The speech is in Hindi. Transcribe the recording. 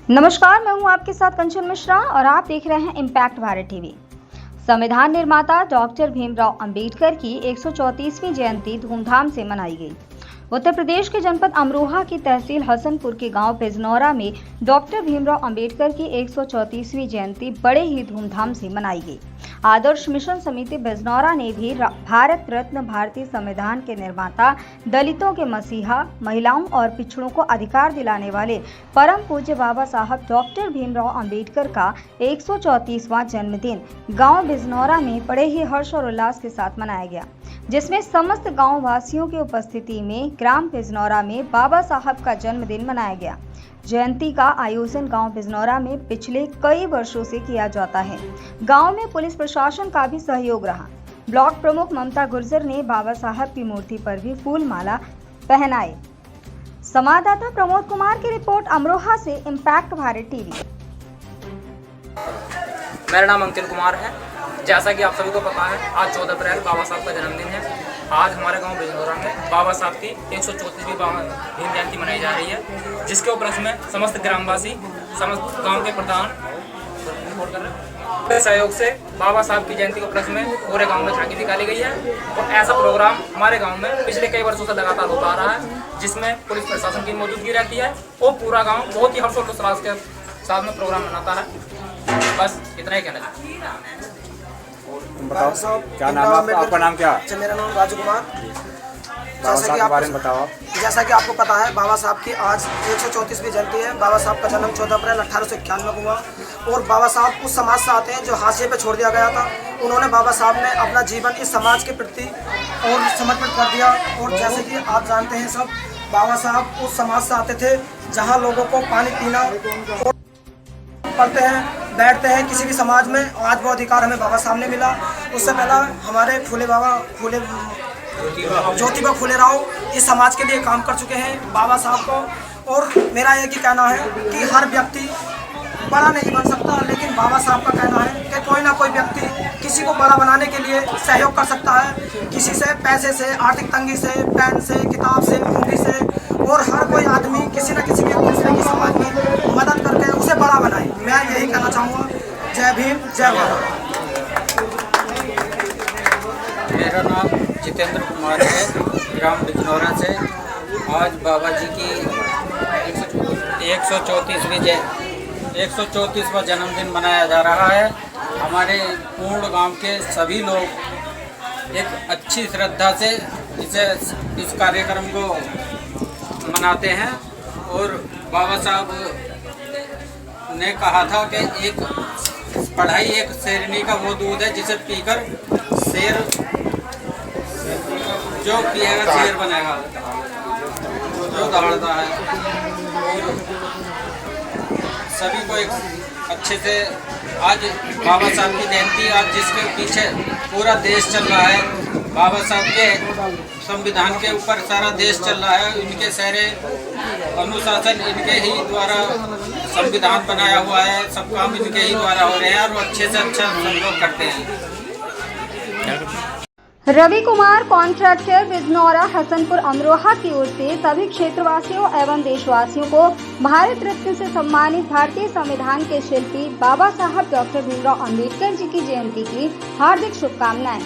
नमस्कार, मैं हूं आपके साथ कंचन मिश्रा और आप देख रहे हैं इम्पैक्ट भारत टीवी। संविधान निर्माता डॉक्टर भीमराव अंबेडकर की 134वीं जयंती धूमधाम से मनाई गई। उत्तर प्रदेश के जनपद अमरोहा की तहसील हसनपुर के गांव बिजनौरा में डॉक्टर भीमराव अंबेडकर की 134वीं जयंती बड़े ही धूमधाम से मनाई गई। आदर्श मिशन समिति बिजनौरा ने भी भारत रत्न भारतीय संविधान के निर्माता, दलितों के मसीहा, महिलाओं और पिछड़ों को अधिकार दिलाने वाले परम पूज्य बाबा साहब डॉक्टर भीमराव अंबेडकर का 134वां जन्मदिन गांव बिजनौरा में बड़े ही हर्ष और उल्लास के साथ मनाया गया, जिसमें समस्त गांव वासियों की उपस्थिति में ग्राम बिजनौरा में बाबा साहब का जन्मदिन मनाया गया। जयंती का आयोजन गांव बिजनौरा में पिछले कई वर्षों से किया जाता है। गांव में पुलिस प्रशासन का भी सहयोग रहा। ब्लॉक प्रमुख ममता गुर्जर ने बाबा साहब की मूर्ति पर भी फूल माला पहनाए। संवाददाता प्रमोद कुमार की रिपोर्ट अमरोहा से इम्पैक्ट भारत टीवी। मेरा नाम अंकित कुमार है। जैसा कि आप सभी को पता है, आज 14 अप्रैल बाबा साहब का जन्मदिन है। आज हमारे गांव बिजनौरा में बाबा साहब की 134वीं भीम जयंती मनाई जा रही है, जिसके उपलक्ष्य में समस्त ग्रामवासी, समस्त गांव के प्रधान के सहयोग से बाबा साहब की जयंती के उपलक्ष्य में पूरे गांव में झांकी निकाली गई है। और ऐसा प्रोग्राम हमारे गांव में पिछले कई वर्षों से लगातार होता आ रहा है, जिसमें पुलिस प्रशासन की मौजूदगी रहती है और पूरा गाँव बहुत ही हर्षोल्लास के साथ में प्रोग्राम मनाता है। बस इतना ही कहना चाहिए। बताओ, क्या नाम है आपका? नाम क्या? मेरा नाम राजू कुमार। जैसा कि आपको पता है, बाबा साहब की आज 134वीं जयंती है। बाबा साहब का जन्म 14 अप्रैल 1891 को हुआ और बाबा साहब उस समाज से आते हैं जो हाशिए पे छोड़ दिया गया था। उन्होंने, बाबा साहब ने अपना जीवन इस समाज के प्रति और समर्पित कर दिया। और जैसे कि आप जानते हैं सब, बाबा साहब उस समाज से आते थे जहाँ लोगों को पानी पीना और पढ़ते हैं, बैठते हैं किसी भी समाज में, आज वो अधिकार हमें बाबा साहब ने मिला। उससे पहला हमारे ज्योतिबा फुले राव इस समाज के लिए काम कर चुके हैं बाबा साहब को। और मेरा एक ही कहना है कि हर व्यक्ति बड़ा नहीं बन सकता, लेकिन बाबा साहब का कहना है कि कोई ना कोई व्यक्ति किसी को बड़ा बनाने के लिए सहयोग कर सकता है, किसी से पैसे से, आर्थिक तंगी से, पेन से, किताब से, मूवी से। और हर कोई आदमी किसी न किसी दूसरे की समाज में मदद करके उसे बड़ा बनाए। मैं यही कहना चाहूँगा। जय भीम, जय भारत। मेरा नाम जितेंद्र कुमार है, ग्राम बिजनौरा से। आज बाबा जी की 134वां जन्मदिन मनाया जा रहा है। हमारे पूर्ण गांव के सभी लोग एक अच्छी श्रद्धा से इस कार्यक्रम को मनाते हैं। और बाबा साहब ने कहा था कि एक पढ़ाई एक शेरनी का वो दूध है जिसे पीकर शेर जो पिएगा शेर बनेगा, जो दौड़ता है। और सभी को एक अच्छे से आज बाबा साहब की जयंती, आज जिसके पीछे पूरा देश चल रहा है, बाबा साहब के संविधान के ऊपर सारा देश चल रहा है। इनके सारे अनुशासन इनके ही द्वारा संविधान बनाया हुआ है, सब काम इनके ही द्वारा हो रहे हैं और अच्छे से अच्छा सब लोग करते हैं। रवि कुमार, कॉन्ट्रैक्टर, बिजनौरा, हसनपुर, अमरोहा की ओर से सभी क्षेत्रवासियों एवं देशवासियों को भारत रत्न से सम्मानित भारतीय संविधान के शिल्पी बाबा साहब डॉक्टर भीमराव अंबेडकर जी की जयंती की हार्दिक शुभकामनाएं।